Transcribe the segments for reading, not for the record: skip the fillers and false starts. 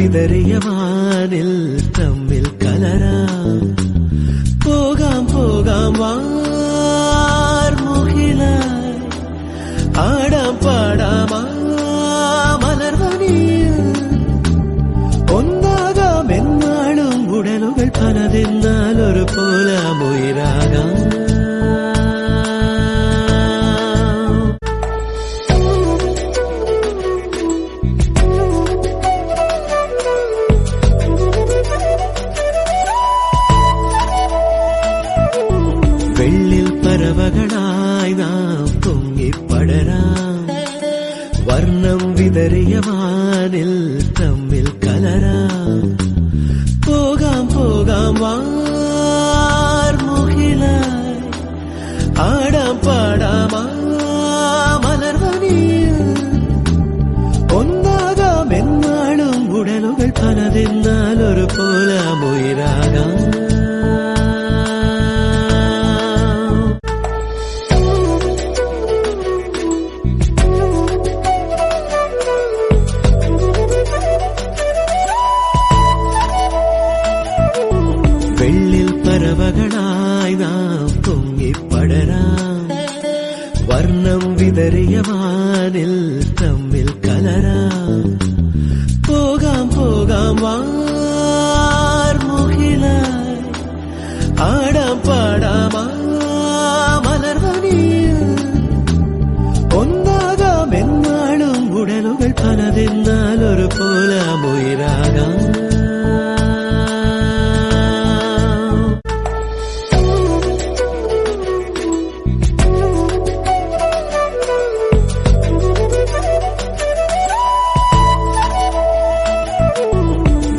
വിതറിയ വാനിൽ തമ്മിൽ കലരാം. പോകാം പോകാം വാർമുകിലായി ആടാം പാടാം മലർവനിയിൽ. ഒന്നാകാം എന്നാളും ഉടലുകൾ പലതെന്നാൽ ഒരു പോലാമുയിരാകാം. വെള്ളിൽ പറവകളായി നാം പൊങ്ങിപ്പടരാം. വർണ്ണം വിതറിയ വാനിൽ തമ്മിൽ കലരാം. പോകാം പോകാം വാർമുകിലായി ആടാം പാടാം മലർവനിയിൽ. ഒന്നാകാം എന്നാളും ഉടലുകൾ പലതെന്നാൽ ഒരു പോലാമുയിരാകാം. വെള്ളിൽ പറവകളായി നാം പൊങ്ങിപ്പടരാം. വർണ്ണം വിതറിയ വാനിൽ തമ്മിൽ കലരാം. പോകാം പോകാം വാർമുകിലായി ആടാം പാടാം മലർവനിയിൽ. ഒന്നാകാം എന്നാളും ഉടലുകൾ പലതെന്നാൽ ഒരു പോലാമുയിരാകാം.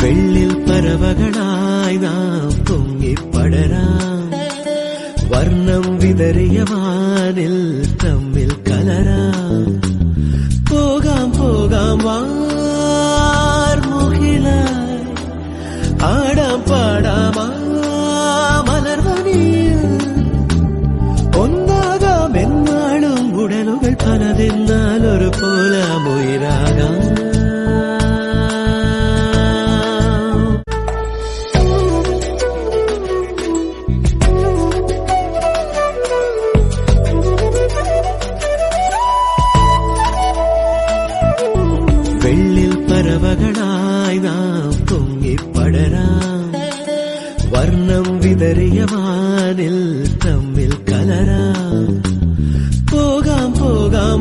വെള്ളിൽ പറവകളായി നാം പൊങ്ങിപ്പടരാം. വർണ്ണം വിതറിയ വാനിൽ തമ്മിൽ കലരാം. പോകാം പോകാം വാർമുകിലായി ആടാം പാടാം മലർവനിയിൽ. ഒന്നാകാം എന്നാളും ഉടലുകൾ പലതെന്നാൽ ഒരു പോലാമുയിരാകാം. വെള്ളിൽ പറവകളായി നാം പൊങ്ങിപ്പടരാം. വർണ്ണം വിതറിയ വാനിൽ തമ്മിൽ കലരാം. പോകാം പോകാം